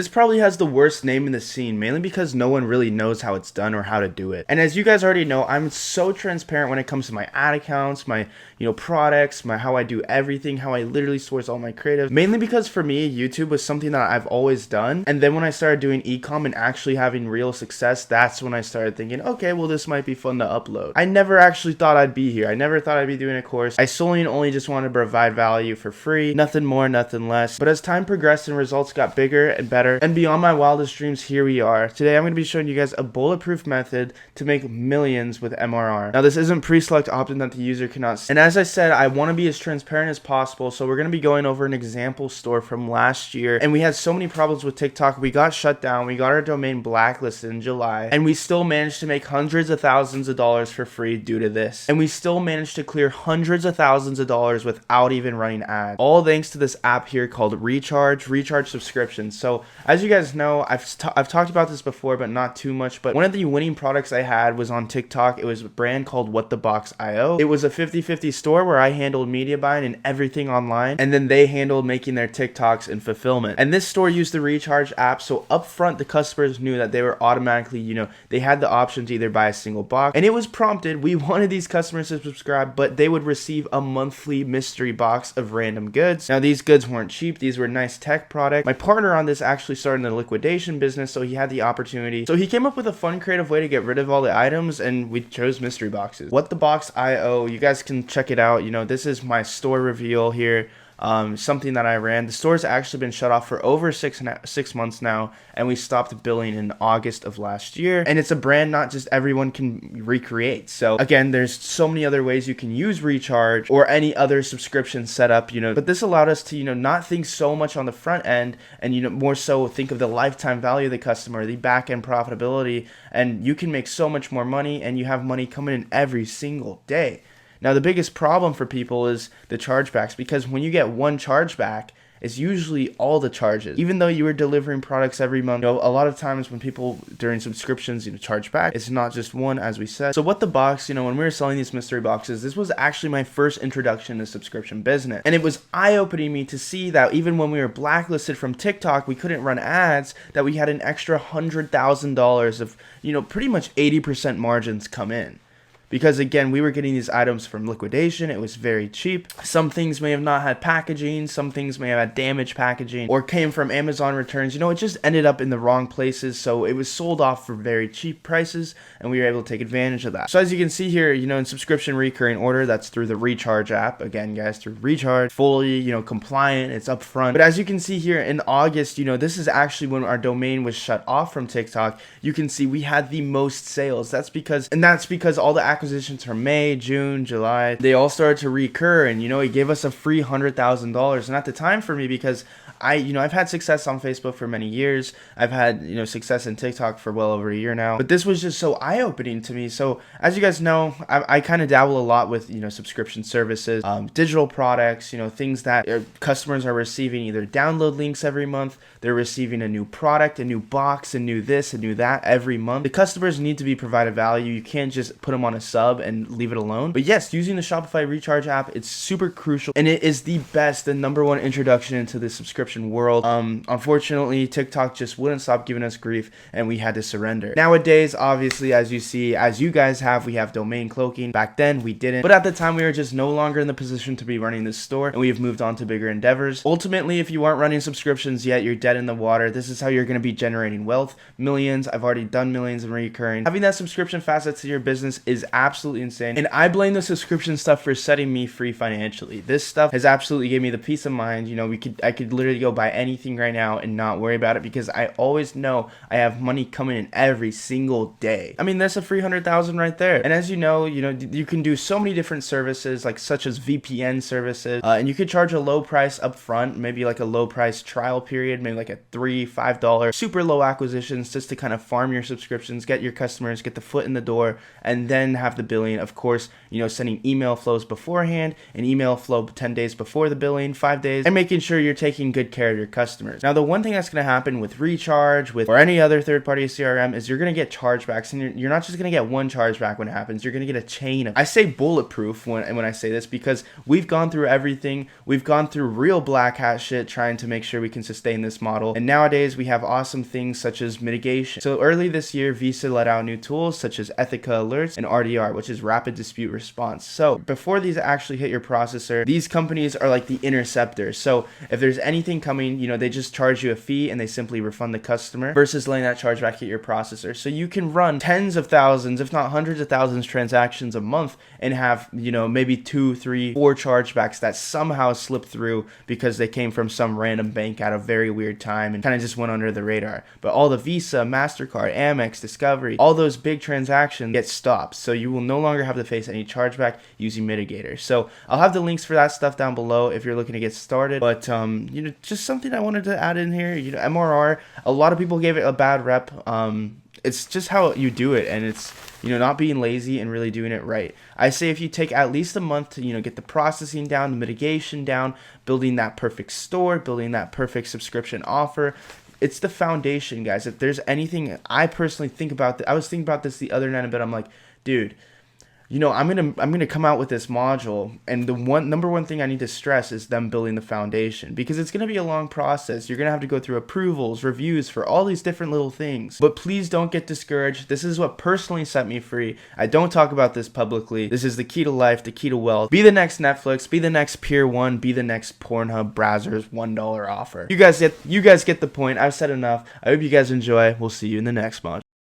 This probably has the worst name in the scene, mainly because no one really knows how it's done or how to do it. And as you guys already know, I'm so transparent when it comes to my ad accounts, my products, how I do everything, how I literally source all my creative. Mainly because for me, YouTube was something that I've always done. And then when I started doing e-com and actually having real success, that's when I started thinking, okay, well, this might be fun to upload. I never actually thought I'd be here. I never thought I'd be doing a course. I solely and only just wanted to provide value for free, nothing more, nothing less. But as time progressed and results got bigger and better, and beyond my wildest dreams, here we are. Today I'm going to be showing you guys a bulletproof method to make millions with MRR. Now this isn't pre-select opt-in that the user cannot see. And as I said, I want to be as transparent as possible, so we're going to be going over an example store from last year. And we had so many problems with TikTok. We got shut down, we got our domain blacklisted in July, and we still managed to make hundreds of thousands of dollars for free due to this. And we still managed to clear hundreds of thousands of dollars without even running ads. All thanks to this app here called Recharge subscriptions. So as you guys know, I've talked about this before, but not too much. But one of the winning products I had was on TikTok. It was a brand called WhatTheBox.io. It was a 50-50 store where I handled media buying and everything online, and then they handled making their TikToks and fulfillment. And this store used the Recharge app, so up front the customers knew that they were automatically, they had the option to either buy a single box, and it was prompted. We wanted these customers to subscribe, but they would receive a monthly mystery box of random goods. Now these goods weren't cheap. These were nice tech products. My partner on this actually started in the liquidation business, so he had the opportunity. So he came up with a fun, creative way to get rid of all the items, and we chose mystery boxes. WhatTheBox.io, you guys can check it out. This is my store reveal here. Something that I ran. The store's actually been shut off for over 6 months now, and we stopped billing in August of last year. And it's a brand not just everyone can recreate. So again, there's so many other ways you can use Recharge or any other subscription setup, but this allowed us to, not think so much on the front end and, more so think of the lifetime value of the customer, the back end profitability, and you can make so much more money, and you have money coming in every single day. Now, the biggest problem for people is the chargebacks, because when you get one chargeback, it's usually all the charges. Even though you were delivering products every month, a lot of times when people during subscriptions, charge back, it's not just one, as we said. So WhatTheBox, when we were selling these mystery boxes, this was actually my first introduction to subscription business. And it was eye-opening me to see that even when we were blacklisted from TikTok, we couldn't run ads, that we had an extra $100,000 of, pretty much 80% margins come in. Because again, we were getting these items from liquidation. It was very cheap. Some things may have not had packaging. Some things may have had damaged packaging or came from Amazon returns. It just ended up in the wrong places. So it was sold off for very cheap prices, and we were able to take advantage of that. So as you can see here, in subscription recurring order, that's through the Recharge app. Again, guys, through Recharge, fully, compliant. It's upfront. But as you can see here in August, this is actually when our domain was shut off from TikTok. You can see we had the most sales. That's because all the acquisitions from May, June, July, they all started to recur, and it gave us a free $100,000. And at the time for me, because I've had success on Facebook for many years. I've had, success in TikTok for well over a year now. But this was just so eye-opening to me. So as you guys know, I kind of dabble a lot with, subscription services, digital products, things that customers are receiving either download links every month. They're receiving a new product, a new box, a new this, a new that every month. The customers need to be provided value. You can't just put them on a sub and leave it alone. But yes, using the Shopify Recharge app, it's super crucial, and it is the best, the number one introduction into the subscription world. Unfortunately, TikTok just wouldn't stop giving us grief, and we had to surrender. Nowadays, obviously, as you guys have, we have domain cloaking. Back then, we didn't. But at the time, we were just no longer in the position to be running this store, and we have moved on to bigger endeavors. Ultimately, if you aren't running subscriptions yet, you're dead in the water. This is how you're going to be generating wealth. Millions. I've already done millions in recurring. Having that subscription facet to your business is absolutely insane, and I blame the subscription stuff for setting me free financially. This stuff has absolutely given me the peace of mind. I could literally go buy anything right now and not worry about it, because I always know I have money coming in every single day. I mean, that's a free $100,000 right there. And as you know, you can do so many different services, such as VPN services, and you could charge a low price up front, maybe like a low price trial period, maybe like a $3, $5 super low acquisitions, just to kind of farm your subscriptions, get your customers, get the foot in the door, and then have the billing. Of course, sending email flows beforehand, an email flow 10 days before the billing, 5 days, and making sure you're taking good good care of your customers. Now, the one thing that's going to happen with Recharge, or any other third-party CRM, is you're going to get chargebacks, and you're not just going to get one chargeback when it happens. You're going to get a chain of. I say bulletproof when I say this, because we've gone through everything. We've gone through real black hat shit trying to make sure we can sustain this model, and nowadays we have awesome things such as mitigation. So early this year, Visa let out new tools such as Ethica Alerts and RDR, which is Rapid Dispute Response. So before these actually hit your processor, these companies are like the interceptors. So if there's anything coming, they just charge you a fee and they simply refund the customer versus letting that chargeback hit your processor. So you can run tens of thousands, if not hundreds of thousands transactions a month and have, maybe 2, 3, 4 chargebacks that somehow slip through because they came from some random bank at a very weird time and kind of just went under the radar. But all the Visa, MasterCard, Amex, Discovery, all those big transactions get stopped. So you will no longer have to face any chargeback using Mitigator. So I'll have the links for that stuff down below if you're looking to get started. But just something I wanted to add in here. MRR, a lot of people gave it a bad rep. It's just how you do it, and it's not being lazy and really doing it right. I say if you take at least a month to get the processing down, the mitigation down, building that perfect store, building that perfect subscription offer. It's the foundation, guys. If there's anything I personally think about, I was thinking about this the other night a bit. I'm like, dude, I'm gonna come out with this module, and the number one thing I need to stress is them building the foundation, because it's gonna be a long process. You're gonna have to go through approvals, reviews for all these different little things. But please don't get discouraged. This is what personally set me free. I don't talk about this publicly. This is the key to life, the key to wealth. Be the next Netflix, be the next Pier 1, be the next Pornhub Brazzers $1 offer. You guys get the point. I've said enough. I hope you guys enjoy. We'll see you in the next module.